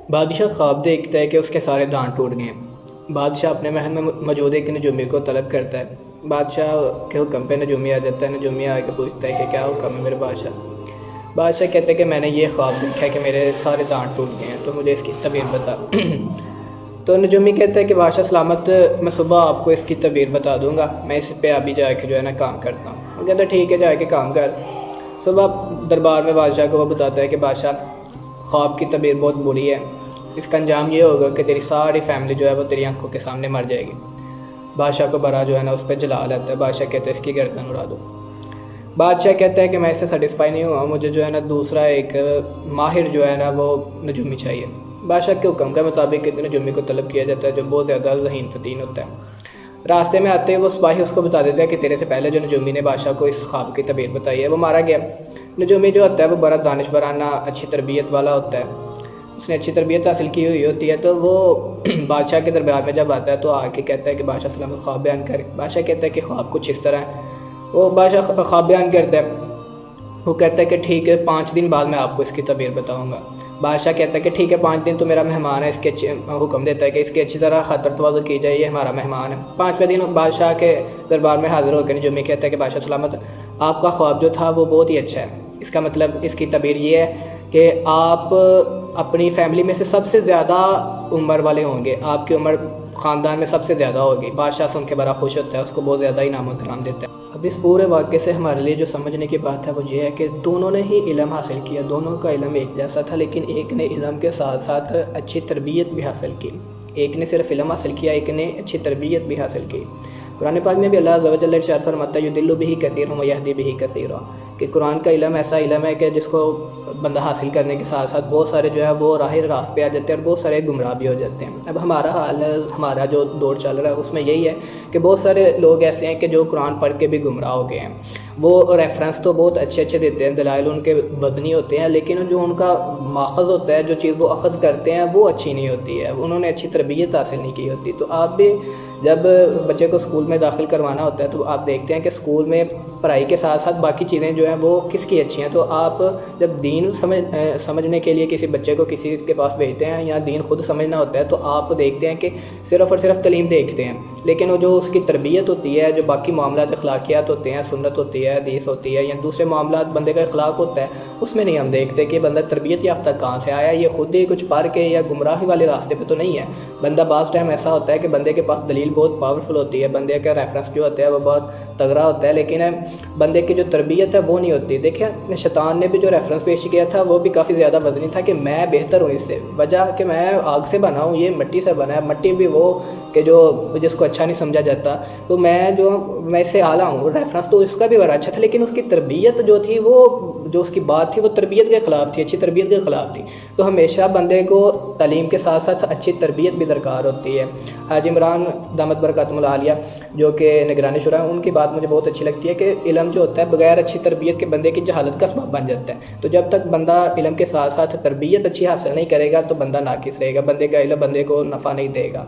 بادشاہ خواب دیکھتا ہے کہ اس کے سارے دانت ٹوٹ گئے ہیں۔ بادشاہ اپنے محل میں موجود ایک نجومی کو طلب کرتا ہے۔ بادشاہ کے حکم پہ نجومی آ جاتا ہے۔ نجومی آ کے پوچھتا ہے کہ کیا حکم ہے میرے بادشاہ۔ بادشاہ کہتے ہیں کہ میں نے یہ خواب دیکھا ہے کہ میرے سارے دانت ٹوٹ گئے ہیں، تو مجھے اس کی تعبیر بتا۔ تو نجومی کہتا ہے کہ بادشاہ سلامت، میں صبح آپ کو اس کی تعبیر بتا دوں گا، میں اس پہ ابھی جا کے جو ہے نا کام کرتا ہوں۔ وہ کہتا ہے ٹھیک ہے، جا کے کام کر۔ صبح دربار میں بادشاہ کو وہ بتاتا ہے کہ بادشاہ خواب کی تعبیر بہت بری ہے، اس کا انجام یہ ہوگا کہ تیری ساری فیملی جو ہے وہ تیری آنکھوں کے سامنے مر جائے گی۔ بادشاہ کو بڑا جو ہے نا اس پہ جلا لیتا ہے۔ بادشاہ کہتا ہے اس کی گردن اڑا دو۔ بادشاہ کہتا ہے کہ میں اس سے سیٹسفائی نہیں ہوا، مجھے جو ہے نا دوسرا ایک ماہر جو ہے نا وہ نجومی چاہیے۔ بادشاہ کے حکم کے مطابق نجومی کو طلب کیا جاتا ہے جو بہت زیادہ ذہین فتین ہوتا ہے۔ راستے میں آتے وہ سپاہی اس کو بتا دیتا ہے کہ تیرے سے پہلے جو نجومی نے بادشاہ کو اس خواب کی تعبیر بتائی ہے وہ مارا گیا۔ نجومی جو ہوتا ہے وہ بڑا دانشورانہ اچھی تربیت والا ہوتا ہے، اس نے اچھی تربیت حاصل کی ہوئی ہوتی ہے، تو وہ بادشاہ کے دربار میں جب آتا ہے تو آ کے کہتا ہے کہ بادشاہ سلامت خواب بیان کرے۔ بادشاہ کہتا ہے کہ خواب کچھ اس طرح ہے۔ وہ بادشاہ خواب بیان کرتا ہے، وہ کہتا ہے کہ ٹھیک ہے 5 دن بعد میں آپ کو اس کی تعبیر بتاؤں گا۔ بادشاہ کہتا ہے کہ ٹھیک ہے 5 دن تو میرا مہمان ہے، اس کے حکم دیتا ہے کہ اس کی اچھی طرح خاطر تواضع کی جائے، یہ ہمارا مہمان ہے۔ 5ویں دن بادشاہ کے دربار میں حاضر ہو کے نجومی کہتا ہے کہ بادشاہ سلامت، آپ کا خواب جو تھا وہ بہت ہی اچھا ہے، اس کا مطلب اس کی تعبیر یہ ہے کہ آپ اپنی فیملی میں سے سب سے زیادہ عمر والے ہوں گے، آپ کی عمر خاندان میں سب سے زیادہ ہوگی۔ بادشاہ سن کے بڑا خوش ہوتا ہے، اس کو بہت زیادہ انعام و اکرام دیتا ہے۔ اب اس پورے واقعے سے ہمارے لیے جو سمجھنے کی بات ہے وہ یہ ہے کہ دونوں نے ہی علم حاصل کیا، دونوں کا علم ایک جیسا تھا، لیکن ایک نے علم کے ساتھ ساتھ اچھی تربیت بھی حاصل کی۔ ایک نے صرف علم حاصل کیا، ایک نے اچھی تربیت بھی حاصل کی۔ قرآن پاک میں بھی اللہ عز و جل ارشاد فرماتا ہے یضل بہ کثیر و یہدی بہ کثیرا، کہ قرآن کا علم ایسا علم ہے کہ جس کو بندہ حاصل کرنے کے ساتھ ساتھ بہت سارے جو ہے وہ راہ راست پہ آ جاتے ہیں اور بہت سارے گمراہ بھی ہو جاتے ہیں۔ اب ہمارا حال، ہمارا جو دور چل رہا ہے اس میں یہی ہے کہ بہت سارے لوگ ایسے ہیں کہ جو قرآن پڑھ کے بھی گمراہ ہو گئے ہیں۔ وہ ریفرنس تو بہت اچھے اچھے دیتے ہیں، دلائل ان کے وزنی ہوتے ہیں، لیکن جو ان کا ماخذ ہوتا ہے، جو چیز وہ اخذ کرتے ہیں وہ اچھی نہیں ہوتی ہے، انہوں نے اچھی تربیت حاصل نہیں کی ہوتی۔ تو آپ بھی جب بچے کو اسکول میں داخل کروانا ہوتا ہے تو آپ دیکھتے ہیں کہ اسکول میں پڑھائی کے ساتھ ساتھ باقی چیزیں جو ہیں وہ کس کی اچھی ہیں۔ تو آپ جب دین سمجھنے کے لیے کسی بچے کو کسی کے پاس بھیجتے ہیں یا دین خود سمجھنا ہوتا ہے تو آپ دیکھتے ہیں کہ صرف اور صرف تعلیم دیکھتے ہیں، لیکن وہ جو اس کی تربیت ہوتی ہے، جو باقی معاملات اخلاقیات ہوتے ہیں، سنت ہوتی ہے، حدیث ہوتی ہے، یا دوسرے معاملات بندے کا اخلاق ہوتا ہے، اس میں نہیں ہم دیکھتے کہ بندہ تربیت یافتہ کہاں سے آیا، یہ خود ہی کچھ پڑھ کے یا گمراہی والے راستے پہ تو نہیں ہے۔ بندہ بعض ٹائم ایسا ہوتا ہے کہ بندے کے پاس دلیل بہت پاورفل ہوتی ہے، بندے کا ریفرنس جو ہوتا ہے وہ بہت تگڑا ہوتا ہے، لیکن بندے کی جو تربیت ہے وہ نہیں ہوتی۔ دیکھیں شیطان نے بھی جو ریفرنس پیش کیا تھا وہ بھی کافی زیادہ وزنی تھا کہ میں بہتر ہوں اس سے، وجہ کہ میں آگ سے بنا ہوں، یہ مٹی سے بنا ہے، مٹی بھی وہ کہ جو جس کو اچھا نہیں سمجھا جاتا، تو میں اس سے اعلیٰ ہوں۔ ریفرنس تو اس کا بھی بڑا اچھا تھا، لیکن اس کی تربیت جو تھی، وہ جو اس کی بات تھی وہ تربیت کے خلاف تھی، اچھی تربیت کے خلاف تھی۔ تو ہمیشہ بندے کو تعلیم کے ساتھ ساتھ اچھی تربیت بھی درکار ہوتی ہے۔ حاجی عمران دامت برکاتہم العالیہ جو کہ نگران شورا ہیں، ان کی بات مجھے بہت اچھی لگتی ہے کہ علم جو ہوتا ہے بغیر اچھی تربیت کے بندے کی جہالت کا سبب بن جاتا ہے۔ تو جب تک بندہ علم کے ساتھ ساتھ تربیت اچھی حاصل نہیں کرے گا تو بندہ ناقص رہے گا، بندے کا علم بندے کو نفع نہیں دے گا۔